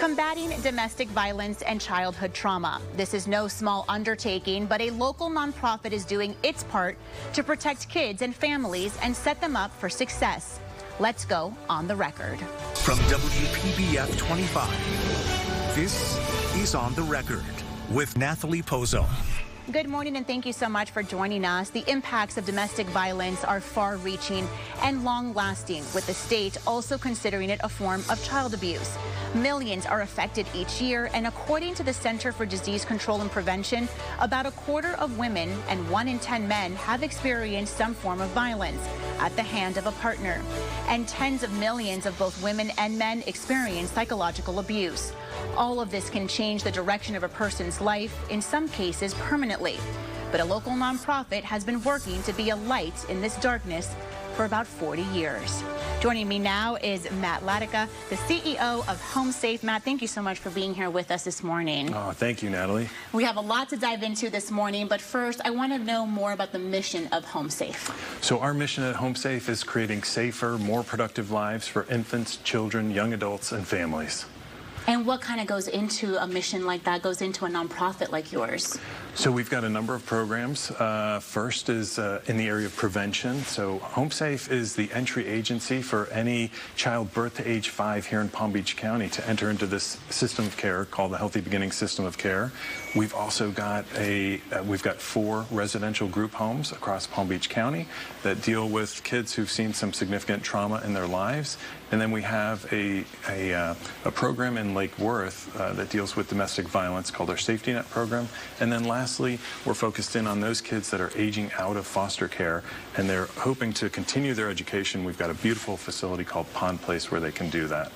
Combating domestic violence and childhood trauma. This is no small undertaking, but a local nonprofit is doing its part to protect kids and families and set them up for success. Let's go on the record. From WPBF 25, this is On the Record with Nathalie Pozo. Good morning and thank you so much for joining us. The impacts of domestic violence are far-reaching and long-lasting, with the state also considering it a form of child abuse. Millions are affected each year, and according to the Center for Disease Control and Prevention, about a quarter of women and 1 in 10 men have experienced some form of violence at the hand of a partner. And tens of millions of both women and men experience psychological abuse. All of this can change the direction of a person's life, in some cases permanently. But a local nonprofit has been working to be a light in this darkness for about 40 years. Joining me now is Matt Ladika, the CEO of HomeSafe. Matt, thank you so much for being here with us this morning. Oh, thank you, Natalie. We have a lot to dive into this morning, but first, I want to know more about the mission of HomeSafe. So our mission at HomeSafe is creating safer, more productive lives for infants, children, young adults, and families. And what kind of goes into a mission like that, goes into a nonprofit like yours? So we've got a number of programs. First is in the area of prevention. So HomeSafe is the entry agency for any child birth to age 5 here in Palm Beach County to enter into this system of care called the Healthy Beginnings System of Care. We've also got we've got 4 residential group homes across Palm Beach County that deal with kids who've seen some significant trauma in their lives. And then we have a program in Lake Worth that deals with domestic violence called our SafetyNet program. And then lastly, we're focused in on those kids that are aging out of foster care and they're hoping to continue their education. We've got a beautiful facility called Pond Place where they can do that.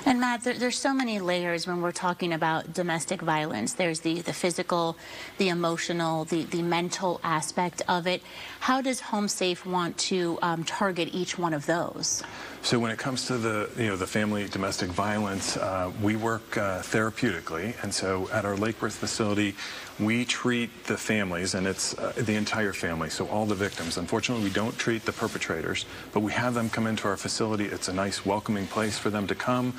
And Matt, there's so many layers when we're talking about domestic violence. There's the physical, the emotional, the mental aspect of it. How does HomeSafe want to target each one of those? So when it comes to the family domestic violence, we work therapeutically, and so at our Lake Worth facility, we treat the families, and it's the entire family, so all the victims. Unfortunately, we don't treat the perpetrators, but we have them come into our facility. It's a nice, welcoming place for them to come.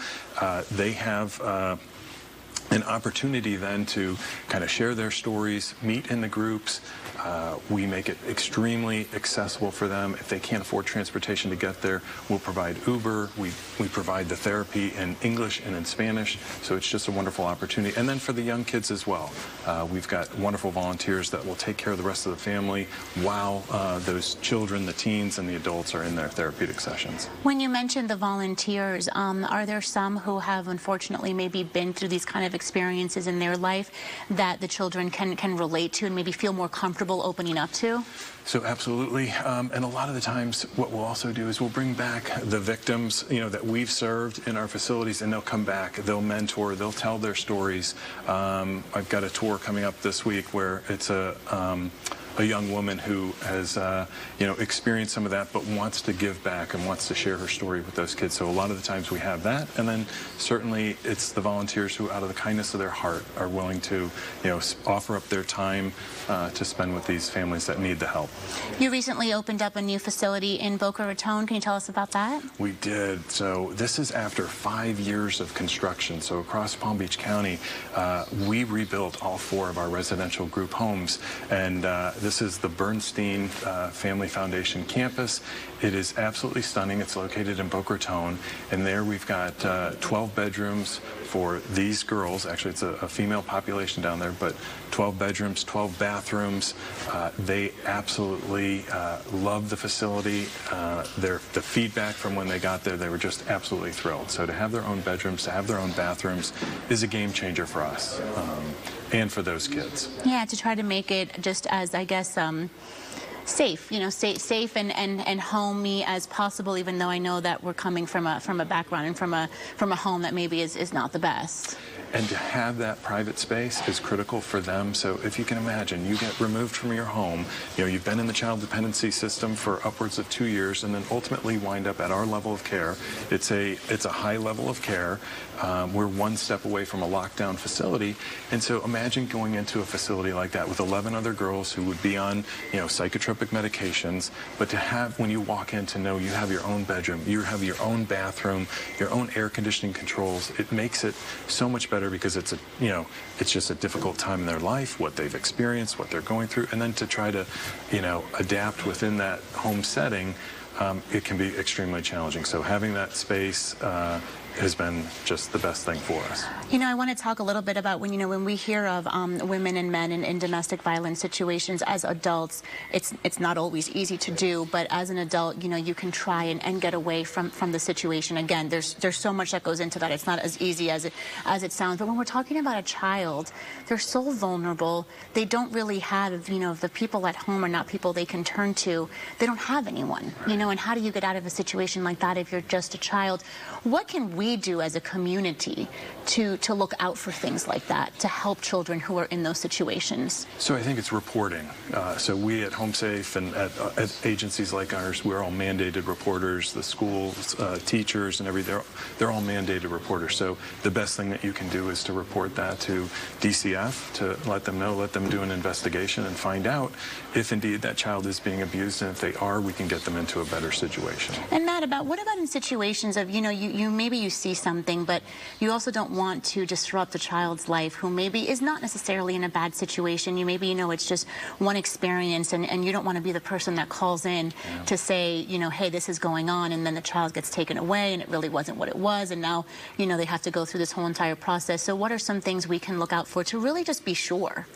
They have an opportunity then to kind of share their stories, meet in the groups. We make it extremely accessible for them. If they can't afford transportation to get there, we'll provide Uber. We provide the therapy in English and in Spanish, so it's just a wonderful opportunity. And then for the young kids as well, we've got wonderful volunteers that will take care of the rest of the family while those children, the teens, and the adults are in their therapeutic sessions. When you mentioned the volunteers, are there some who have unfortunately maybe been through these kind of experiences in their life that the children can relate to and maybe feel more comfortable opening up to? So absolutely, and a lot of the times what we'll also do is we'll bring back the victims, that we've served in our facilities, and they'll come back, they'll mentor, they'll tell their stories. I've got a tour coming up this week where it's a young woman who has, experienced some of that, but wants to give back and wants to share her story with those kids. So a lot of the times we have that, and then certainly it's the volunteers who, out of the kindness of their heart, are willing to, offer up their time to spend with these families that need the help. You recently opened up a new facility in Boca Raton. Can you tell us about that? We did. So this is after 5 years of construction. So across Palm Beach County, we rebuilt all 4 of our residential group homes, and this is the Bernstein Family Foundation campus. It is absolutely stunning. It's located in Boca Raton, and there we've got 12 bedrooms for these girls. Actually, it's a female population down there, but 12 bedrooms, 12 bathrooms. They absolutely love the facility. The feedback from when they got there, they were just absolutely thrilled. So to have their own bedrooms, to have their own bathrooms is a game changer for us and for those kids. Yeah, to try to make it just as, I guess, safe, safe and homey as possible, even though I know that we're coming from a background and from a home that maybe is not the best. And to have that private space is critical for them. So if you can imagine, you get removed from your home, you've been in the child dependency system for upwards of 2 years, and then ultimately wind up at our level of care. It's a high level of care. We're one step away from a lockdown facility. And so imagine going into a facility like that with 11 other girls who would be on, psychotropic psychotropic medications, but to have, when you walk in, to know you have your own bedroom, you have your own bathroom, your own air conditioning controls, it makes it so much better, because it's a, you know, it's just a difficult time in their life, what they've experienced, what they're going through, and then to try to, you know, adapt within that home setting, it can be extremely challenging. So having that space has been just the best thing for us. You know, I want to talk a little bit about when we hear of women and men in domestic violence situations as adults, it's not always easy to do, but as an adult, you know, you can try and get away from the situation. Again, there's so much that goes into that. It's not as easy as it sounds. But when we're talking about a child, they're so vulnerable. They don't really have, you know, the people at home are not people they can turn to. They don't have anyone, you know, and how do you get out of a situation like that if you're just a child? What can we do as a community to look out for things like that, to help children who are in those situations? So I think it's reporting. So we at HomeSafe and at agencies like ours, we're all mandated reporters. The schools, teachers, and everything, they're all mandated reporters. So the best thing that you can do is to report that to DCF, to let them know, let them do an investigation and find out if indeed that child is being abused, and if they are, we can get them into a better situation. And Matt, what about in situations of, you know, maybe you see something, but you also don't want to disrupt a child's life who maybe is not necessarily in a bad situation. You know, it's just one experience, and you don't want to be the person that calls in to say, you know, hey, this is going on, and then the child gets taken away and it really wasn't what it was, and now, you know, they have to go through this whole entire process. So what are some things we can look out for to really just be sure?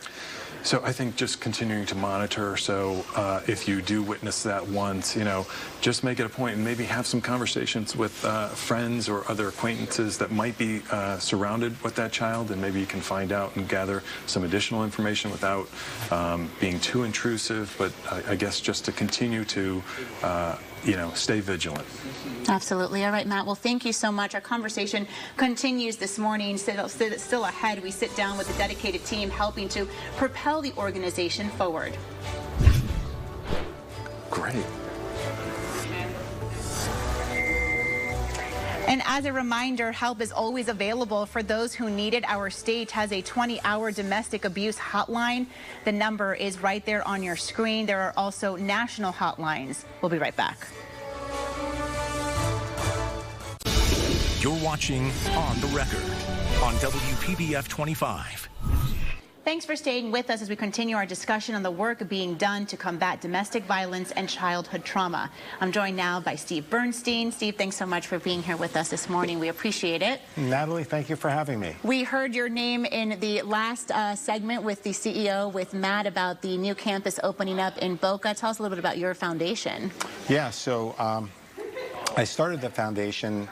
So I think just continuing to monitor. So if you do witness that once, you know, just make it a point and maybe have some conversations with friends or other acquaintances that might be surrounded with that child, and maybe you can find out and gather some additional information without being too intrusive. But I guess just to continue to, you know, stay vigilant. Absolutely. All right, Matt. Well, thank you so much. Our conversation continues this morning. Still ahead, we sit down with a dedicated team helping to propel the organization forward. Great. And as a reminder, help is always available for those who need it. Our state has a 20-hour domestic abuse hotline. The number is right there on your screen. There are also national hotlines. We'll be right back. You're watching On the Record on WPBF 25. Thanks for staying with us as we continue our discussion on the work being done to combat domestic violence and childhood trauma. I'm joined now by Steve Bernstein. Steve, thanks so much for being here with us this morning. We appreciate it. Natalie, thank you for having me. We heard your name in the last segment with the CEO, with Matt, about the new campus opening up in Boca. Tell us a little bit about your foundation. Yeah, so I started the foundation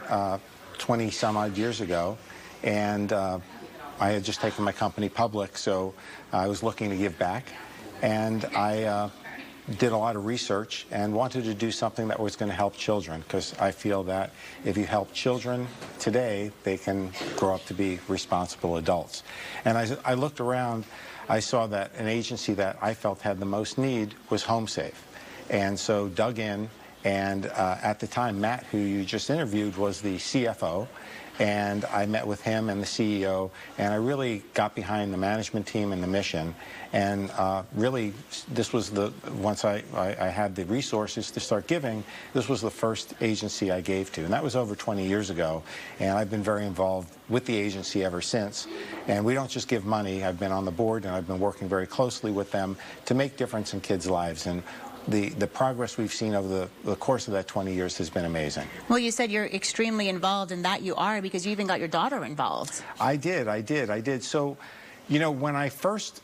20 some odd years ago, and I had just taken my company public, so I was looking to give back, and I did a lot of research and wanted to do something that was going to help children, because I feel that if you help children today, they can grow up to be responsible adults. And I looked around, I saw that an agency that I felt had the most need was HomeSafe, and so dug in. And at the time, Matt, who you just interviewed, was the CFO, and I met with him and the CEO, and I really got behind the management team and the mission. And really, this was once I had the resources to start giving, this was the first agency I gave to, and that was over 20 years ago. And I've been very involved with the agency ever since. And we don't just give money. I've been on the board, and I've been working very closely with them to make difference in kids' lives. And the progress we've seen over the course of that 20 years has been amazing. Well, you said you're extremely involved, and that you are, because you even got your daughter involved. I did. So, you know, when I first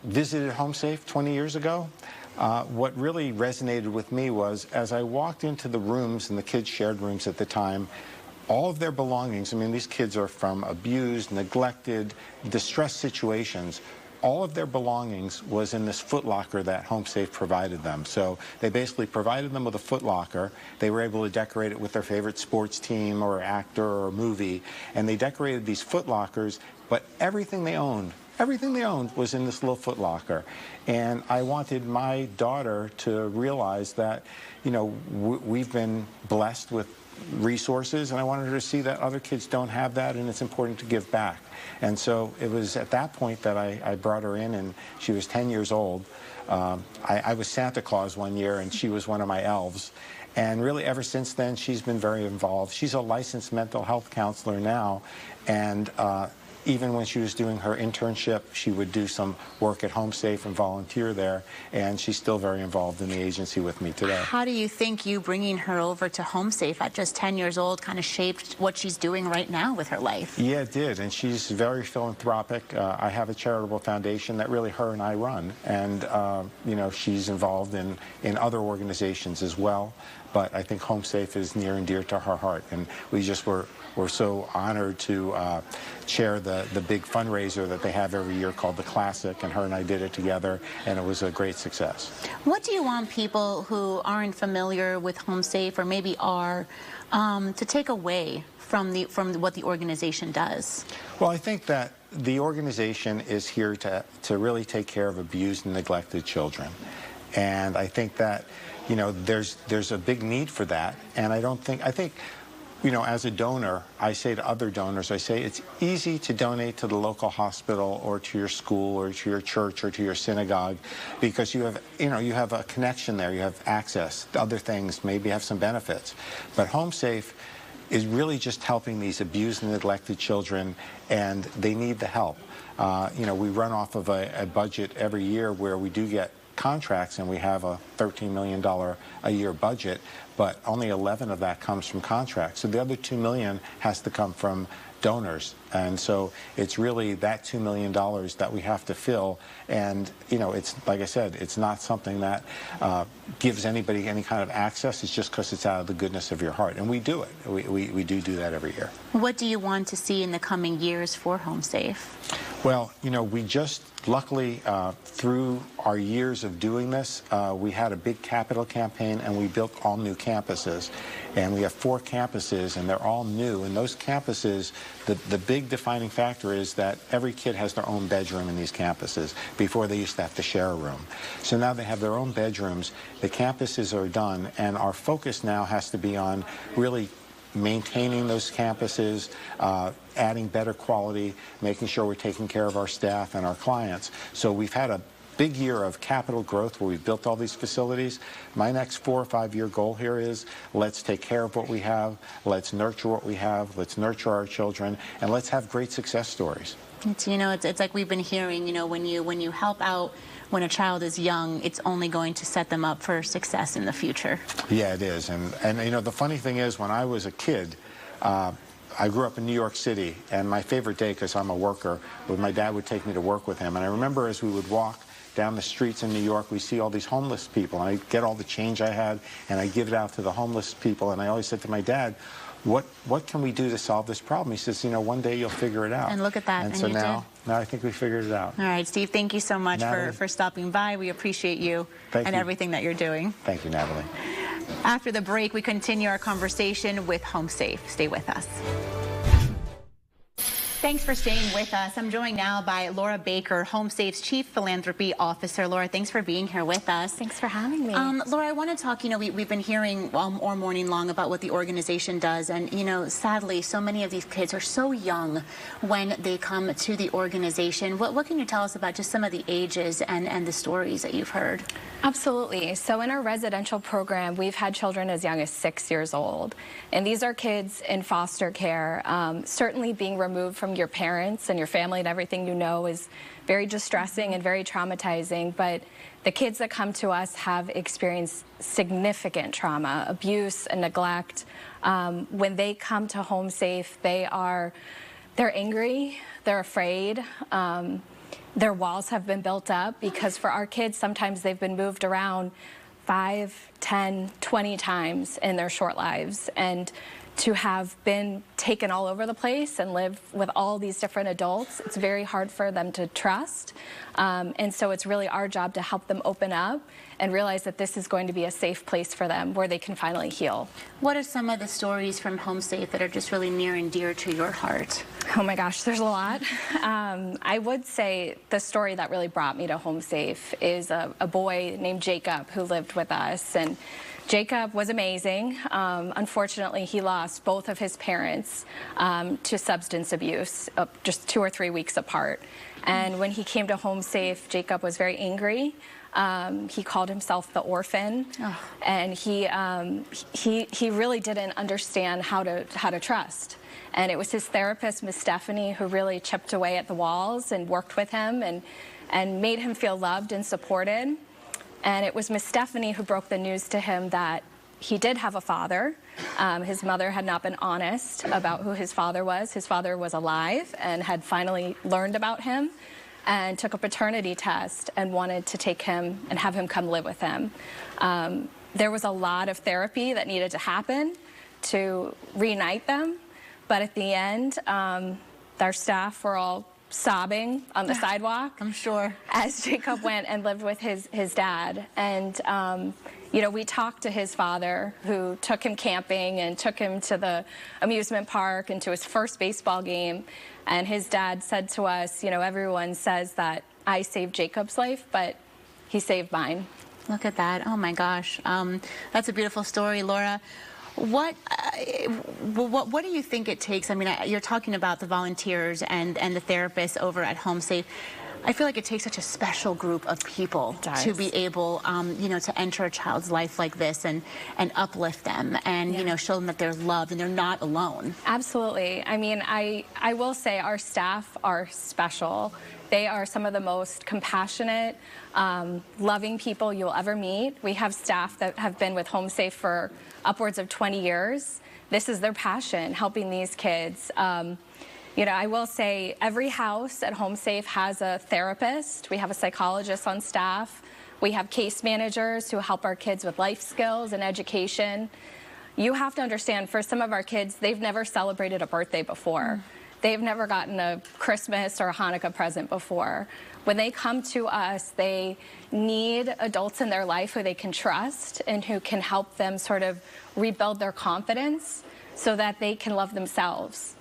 visited HomeSafe 20 years ago, what really resonated with me was, as I walked into the rooms, and the kids shared rooms at the time, all of their belongings, I mean, these kids are from abused, neglected, distressed situations. All of their belongings was in this footlocker that HomeSafe provided them. So they basically provided them with a footlocker. They were able to decorate it with their favorite sports team or actor or movie, and they decorated these footlockers, but everything they owned was in this little footlocker. And I wanted my daughter to realize that, you know, we've been blessed with resources, and I wanted her to see that other kids don't have that, and it's important to give back. And so it was at that point that I brought her in, and she was 10 years old. I was Santa Claus one year, and she was one of my elves. And really, ever since then, she's been very involved. She's a licensed mental health counselor now, and even when she was doing her internship, she would do some work at HomeSafe and volunteer there, and she's still very involved in the agency with me today. How do you think you bringing her over to HomeSafe at just 10 years old kind of shaped what she's doing right now with her life? Yeah, it did, and she's very philanthropic. I have a charitable foundation that really her and I run, and you know, she's involved in other organizations as well, but I think HomeSafe is near and dear to her heart, and we're so honored to chair the big fundraiser that they have every year called The Classic, and her and I did it together, and it was a great success. What do you want people who aren't familiar with HomeSafe, or maybe are, to take away from what the organization does? Well, I think that the organization is here to really take care of abused and neglected children, and I think that, you know, there's a big need for that, and I think, you know, as a donor, I say to other donors, I say it's easy to donate to the local hospital or to your school or to your church or to your synagogue because you have a connection there, you have access to other things, maybe have some benefits. But HomeSafe is really just helping these abused and neglected children, and they need the help. You know, we run off of a budget every year where we do get contracts, and we have a $13 million a year budget, but only 11 of that comes from contracts. So the other $2 million has to come from donors, and so it's really that $2 million that we have to fill. And you know, it's like I said, it's not something that gives anybody any kind of access. It's just because it's out of the goodness of your heart, and we do it. We do that every year. What do you want to see in the coming years for HomeSafe? Well, you know, we just luckily through our years of doing this, we had a big capital campaign, and we built all new campuses. And we have 4 campuses, and they're all new. And those campuses, the big defining factor is that every kid has their own bedroom in these campuses. Before, they used to have to share a room. So now they have their own bedrooms. The campuses are done, and our focus now has to be on really maintaining those campuses, adding better quality, making sure we're taking care of our staff and our clients. So we've had a big year of capital growth where we've built all these facilities. My next 4 or 5 year goal here is let's take care of what we have, let's nurture what we have, let's nurture our children, and let's have great success stories. It's like we've been hearing, you know, when you help out when a child is young, it's only going to set them up for success in the future. Yeah, it is. And you know, the funny thing is, when I was a kid, I grew up in New York City, and my favorite day, because I'm a worker, my dad would take me to work with him. And I remember as we would walk down the streets in New York, we see all these homeless people, and I'd get all the change I had, and I'd give it out to the homeless people. And I always said to my dad, what can we do to solve this problem? He says, you know, one day you'll figure it out. And look at that. And so now I think we figured it out. All right, Steve, thank you so much for stopping by. We appreciate you and everything that you're doing. Thank you, Natalie. After the break, we continue our conversation with HomeSafe. Stay with us. Thanks for staying with us. I'm joined now by Laura Baker, HomeSafe's Chief Philanthropy Officer. Laura, thanks for being here with us. Thanks for having me. Laura, I want to talk, you know, we've been hearing all morning long about what the organization does, and, you know, sadly, so many of these kids are so young when they come to the organization. What can you tell us about just some of the ages and the stories that you've heard? Absolutely. So in our residential program, we've had children as young as 6 years old. And these are kids in foster care. Certainly being removed from your parents and your family and everything you know is very distressing and very traumatizing. But the kids that come to us have experienced significant trauma, abuse and neglect. When they come to HomeSafe, they're angry, they're afraid. Their walls have been built up because for our kids, sometimes they've been moved around 5, 10, 20 times in their short lives. And to have been taken all over the place and live with all these different adults, it's very hard for them to trust. And so it's really our job to help them open up and realize that this is going to be a safe place for them where they can finally heal. What are some of the stories from HomeSafe that are just really near and dear to your heart? Oh my gosh, there's a lot. I would say the story that really brought me to HomeSafe is a boy named Jacob who lived with us. And Jacob was amazing. Unfortunately, he lost both of his parents to substance abuse just 2 or 3 weeks apart. And when he came to HomeSafe, Jacob was very angry. He called himself the orphan, and he really didn't understand how to trust. And it was his therapist, Miss Stephanie, who really chipped away at the walls and worked with him and made him feel loved and supported. And it was Miss Stephanie who broke the news to him that he did have a father. His mother had not been honest about who his father was. His father was alive and had finally learned about him and took a paternity test and wanted to take him and have him come live with him. There was a lot of therapy that needed to happen to reunite them, but at the end, our staff were all sobbing on the sidewalk. I'm sure. As Jacob went and lived with his dad. And, you know, we talked to his father, who took him camping and took him to the amusement park and to his first baseball game. And his dad said to us, you know, everyone says that I saved Jacob's life, but he saved mine. Look at that. Oh, my gosh. That's a beautiful story, Laura. What do you think it takes? I mean, you're talking about the volunteers and the therapists over at HomeSafe. I feel like it takes such a special group of people to be able, you know, to enter a child's life like this and uplift them and, you know, show them that they're loved and they're not alone. Absolutely. I mean, I will say our staff are special. They are some of the most compassionate, loving people you'll ever meet. We have staff that have been with HomeSafe for upwards of 20 years. This is their passion, helping these kids. You know, I will say every house at HomeSafe has a therapist. We have a psychologist on staff. We have case managers who help our kids with life skills and education. You have to understand, for some of our kids, they've never celebrated a birthday before. They've never gotten a Christmas or a Hanukkah present before. When they come to us, they need adults in their life who they can trust and who can help them sort of rebuild their confidence so that they can love themselves.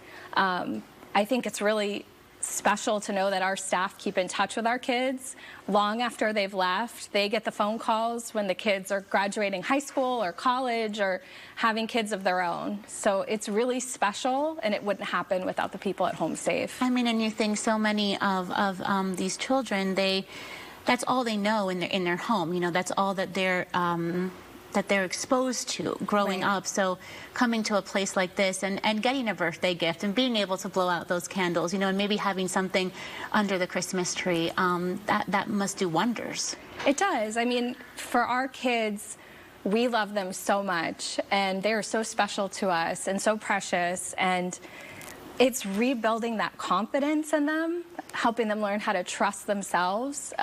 I think it's really special to know that our staff keep in touch with our kids long after they've left. They get the phone calls when the kids are graduating high school or college or having kids of their own. So it's really special, and it wouldn't happen without the people at HomeSafe. I mean, and you think so many of these children, that's all they know in their home. You know, that's all that they're exposed to growing up. So coming to a place like this and getting a birthday gift and being able to blow out those candles, you know, and maybe having something under the Christmas tree, that must do wonders. It does. I mean, for our kids, we love them so much, and they're so special to us and so precious, and it's rebuilding that confidence in them, helping them learn how to trust themselves.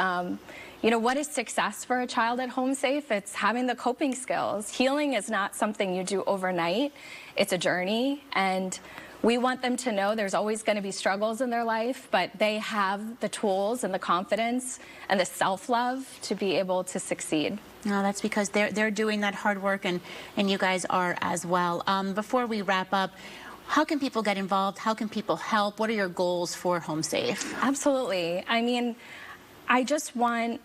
You know, what is success for a child at HomeSafe? It's having the coping skills. Healing is not something you do overnight. It's a journey, and we want them to know there's always going to be struggles in their life, but they have the tools and the confidence and the self-love to be able to succeed. No, that's because they're doing that hard work, and you guys are as well. Before we wrap up, how can people get involved? How can people help? What are your goals for HomeSafe? Absolutely. I mean, I just want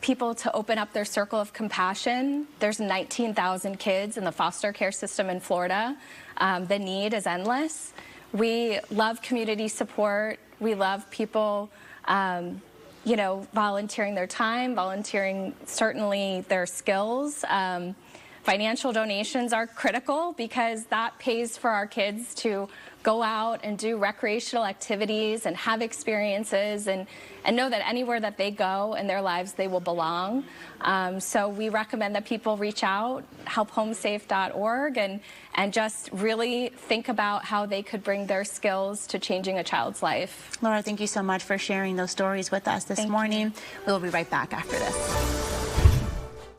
people to open up their circle of compassion. There's 19,000 kids in the foster care system in Florida. The need is endless. We love community support. We love people, you know, volunteering their time, volunteering certainly their skills. Financial donations are critical because that pays for our kids to go out and do recreational activities and have experiences and know that anywhere that they go in their lives, they will belong. So we recommend that people reach out, helphomesafe.org, and just really think about how they could bring their skills to changing a child's life. Laura, thank you so much for sharing those stories with us this morning. We'll be right back after this.